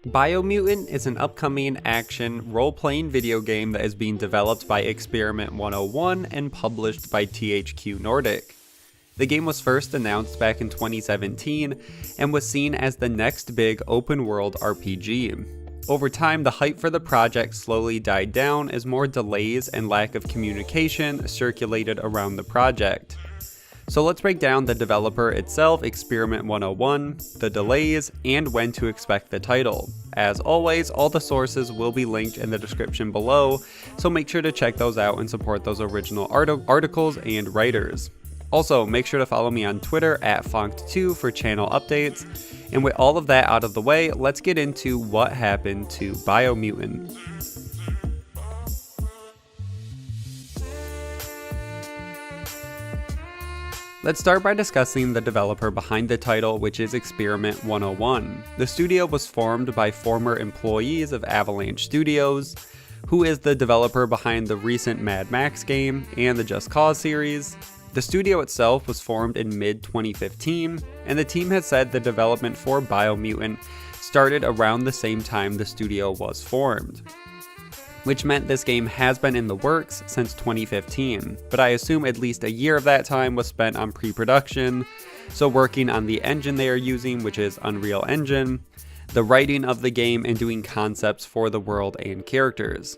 Biomutant is an upcoming action role-playing video game that is being developed by Experiment 101 and published by THQ Nordic. The game was first announced back in 2017 and was seen as the next big open-world RPG. Over time, the hype for the project slowly died down as more delays and lack of communication circulated around the project. So let's break down the developer itself, Experiment 101, the delays, and when to expect the title. As always, all the sources will be linked in the description below, so make sure to check those out and support those original articles and writers. Also, make sure to follow me on Twitter at Fonkt2 for channel updates. And with all of that out of the way, let's get into what happened to Biomutant. Let's start by discussing the developer behind the title, which is Experiment 101. The studio was formed by former employees of Avalanche Studios, who is the developer behind the recent Mad Max game and the Just Cause series. The studio itself was formed in mid-2015, and the team has said the development for Biomutant started around the same time the studio was formed, which meant this game has been in the works since 2015, but I assume at least a year of that time was spent on pre-production, so working on the engine they are using, which is Unreal Engine, the writing of the game, and doing concepts for the world and characters.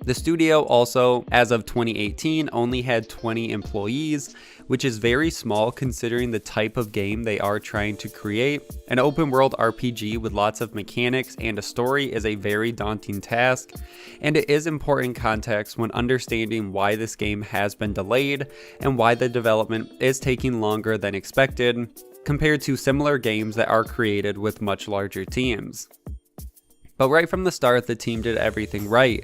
The studio also, as of 2018, only had 20 employees, which is very small considering the type of game they are trying to create. An open world RPG with lots of mechanics and a story is a very daunting task, and it is important context when understanding why this game has been delayed and why the development is taking longer than expected compared to similar games that are created with much larger teams. But right from the start, the team did everything right.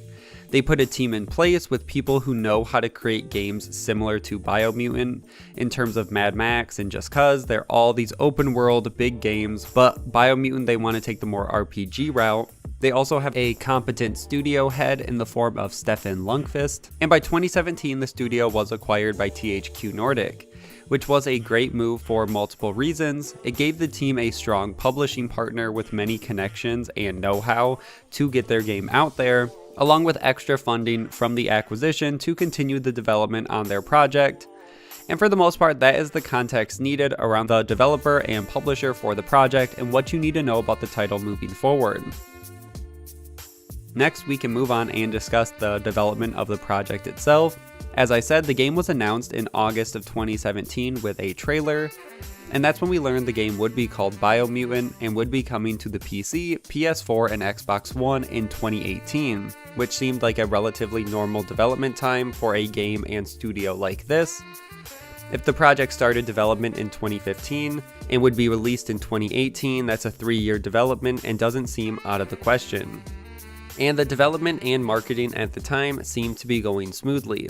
They put a team in place with people who know how to create games similar to Biomutant in terms of Mad Max and Just Cause. They're all these open world big games, but Biomutant, they want to take the more RPG route. They also have a competent studio head in the form of Stefan Lundqvist, and by 2017 the studio was acquired by THQ Nordic, which was a great move for multiple reasons. It gave the team a strong publishing partner with many connections and know-how to get their game out there, along with extra funding from the acquisition to continue the development on their project. And for the most part, that is the context needed around the developer and publisher for the project and what you need to know about the title moving forward. Next, we can move on and discuss the development of the project itself. As I said, the game was announced in August of 2017 with a trailer, and that's when we learned the game would be called Biomutant and would be coming to the PC, PS4, and Xbox One in 2018, which seemed like a relatively normal development time for a game and studio like this. If the project started development in 2015 and would be released in 2018, that's a 3-year development and doesn't seem out of the question. And the development and marketing at the time seemed to be going smoothly.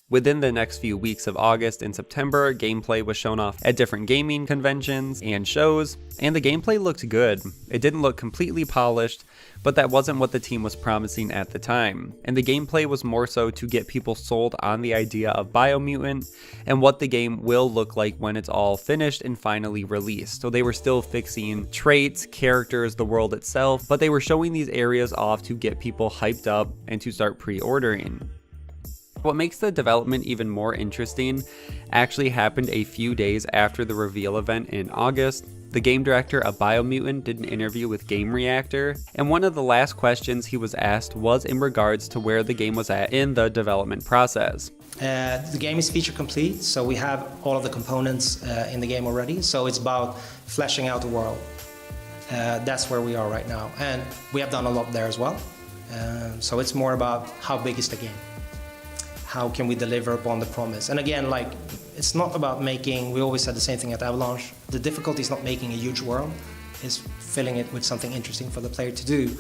Within the next few weeks of August and September, gameplay was shown off at different gaming conventions and shows, and the gameplay looked good. It didn't look completely polished, but that wasn't what the team was promising at the time, and the gameplay was more so to get people sold on the idea of Biomutant and what the game will look like when it's all finished and finally released. So they were still fixing traits, characters, the world itself, but they were showing these areas off to get people hyped up and to start pre-ordering. What makes the development even more interesting actually happened a few days after the reveal event in August. The game director of Biomutant did an interview with Game Reactor, and one of the last questions he was asked was in regards to where the game was at in the development process. The game is feature complete, so we have all of the components in the game already, so it's about fleshing out the world. That's where we are right now, and we have done a lot there as well. So it's more about how big is the game? How can we deliver upon the promise? And again, like, it's not about making, we always said the same thing at Avalanche, the difficulty is not making a huge world, it's filling it with something interesting for the player to do.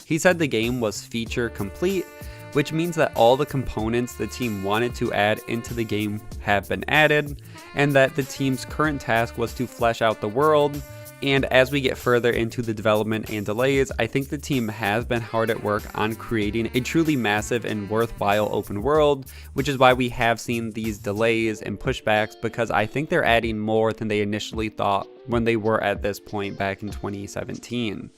He said the game was feature complete, which means that all the components the team wanted to add into the game have been added, and that the team's current task was to flesh out the world. And as we get further into the development and delays, I think the team has been hard at work on creating a truly massive and worthwhile open world, which is why we have seen these delays and pushbacks, because I think they're adding more than they initially thought when they were at this point back in 2017.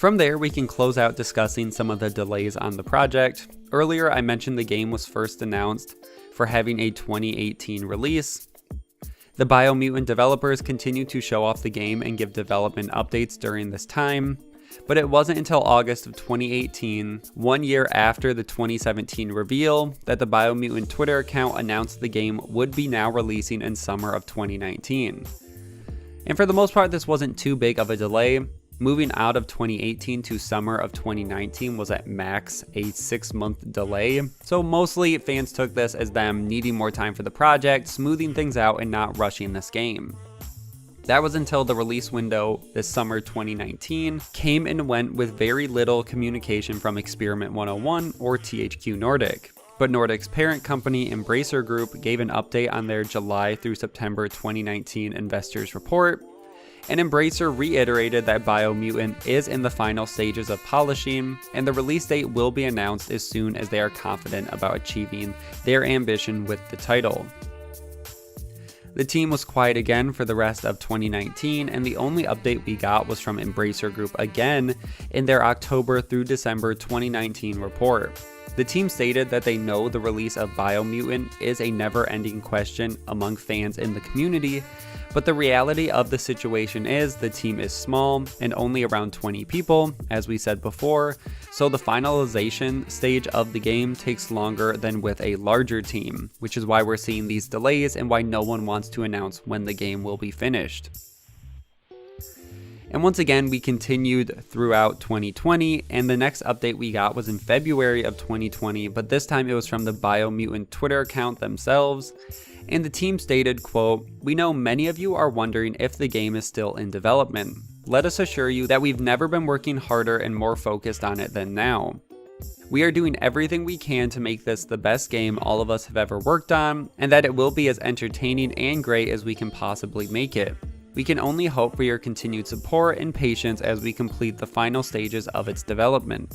From there, we can close out discussing some of the delays on the project. Earlier, I mentioned the game was first announced for having a 2018 release. The Biomutant developers continued to show off the game and give development updates during this time, but it wasn't until August of 2018, 1 year after the 2017 reveal, that the Biomutant Twitter account announced the game would be now releasing in summer of 2019. And for the most part, this wasn't too big of a delay. Moving out of 2018 to summer of 2019 was at max a 6-month delay, so mostly fans took this as them needing more time for the project, smoothing things out, and not rushing this game. That was until the release window this summer 2019 came and went with very little communication from Experiment 101 or THQ Nordic. But Nordic's parent company, Embracer Group, gave an update on their July through September 2019 investors report, and Embracer reiterated that Biomutant is in the final stages of polishing, and the release date will be announced as soon as they are confident about achieving their ambition with the title. The team was quiet again for the rest of 2019, and the only update we got was from Embracer Group again in their October through December 2019 report. The team stated that they know the release of Biomutant is a never-ending question among fans in the community, but the reality of the situation is the team is small and only around 20 people, as we said before, so the finalization stage of the game takes longer than with a larger team, which is why we're seeing these delays and why no one wants to announce when the game will be finished. And once again, we continued throughout 2020, and the next update we got was in February of 2020, but this time it was from the Biomutant Twitter account themselves, and the team stated, quote, "We know many of you are wondering if the game is still in development. Let us assure you that we've never been working harder and more focused on it than now. We are doing everything we can to make this the best game all of us have ever worked on, and that it will be as entertaining and great as we can possibly make it. We can only hope for your continued support and patience as we complete the final stages of its development.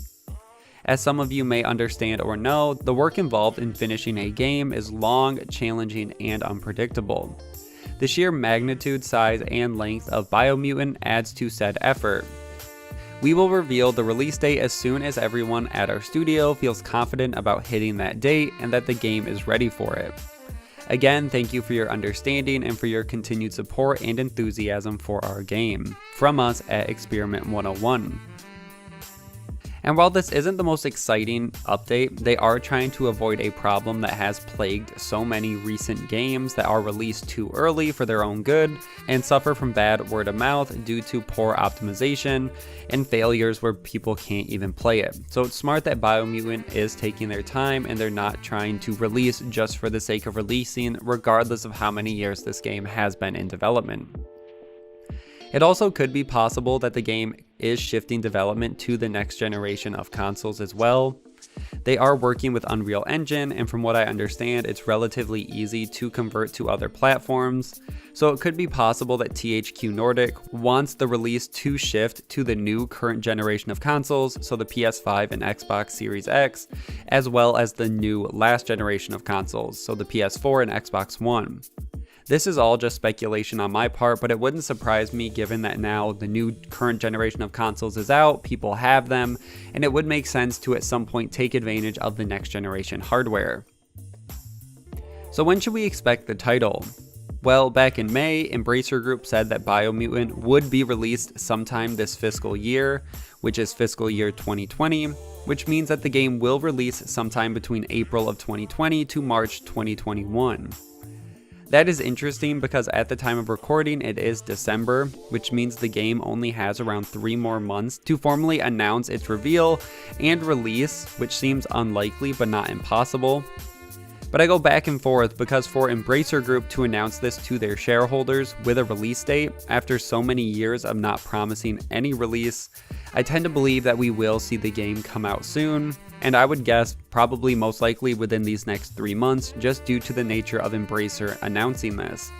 As some of you may understand or know, the work involved in finishing a game is long, challenging, and unpredictable. The sheer magnitude, size, and length of Biomutant adds to said effort. We will reveal the release date as soon as everyone at our studio feels confident about hitting that date and that the game is ready for it. Again, thank you for your understanding and for your continued support and enthusiasm for our game. From us at Experiment 101. And while this isn't the most exciting update, they are trying to avoid a problem that has plagued so many recent games that are released too early for their own good and suffer from bad word of mouth due to poor optimization and failures where people can't even play it. So it's smart that Biomutant is taking their time and they're not trying to release just for the sake of releasing, regardless of how many years this game has been in development. It also could be possible that the game is shifting development to the next generation of consoles as well. They are working with Unreal Engine, and from what I understand, it's relatively easy to convert to other platforms. So it could be possible that THQ Nordic wants the release to shift to the new current generation of consoles, so the PS5 and Xbox Series X, as well as the new last generation of consoles, so the PS4 and Xbox One. This is all just speculation on my part, but it wouldn't surprise me given that now the new current generation of consoles is out, people have them, and it would make sense to at some point take advantage of the next generation hardware. So when should we expect the title? Well, back in May, Embracer Group said that Biomutant would be released sometime this fiscal year, which is fiscal year 2020, which means that the game will release sometime between April of 2020 to March 2021. That is interesting because at the time of recording it is December, which means the game only has around 3 more months to formally announce its reveal and release, which seems unlikely but not impossible. But I go back and forth because for Embracer Group to announce this to their shareholders with a release date after so many years of not promising any release, I tend to believe that we will see the game come out soon, and I would guess probably most likely within these next 3 months just due to the nature of Embracer announcing this.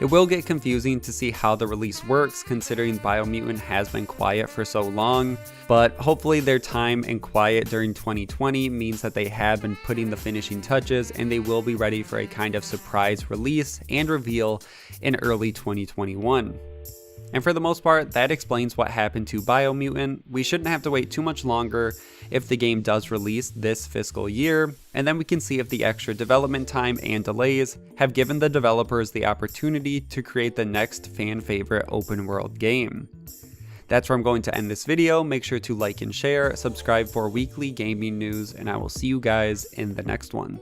It will get confusing to see how the release works considering Biomutant has been quiet for so long, but hopefully their time and quiet during 2020 means that they have been putting the finishing touches and they will be ready for a kind of surprise release and reveal in early 2021. And for the most part, that explains what happened to Biomutant. We shouldn't have to wait too much longer if the game does release this fiscal year, and then we can see if the extra development time and delays have given the developers the opportunity to create the next fan favorite open world game. That's where I'm going to end this video. Make sure to like and share, subscribe for weekly gaming news, and I will see you guys in the next one.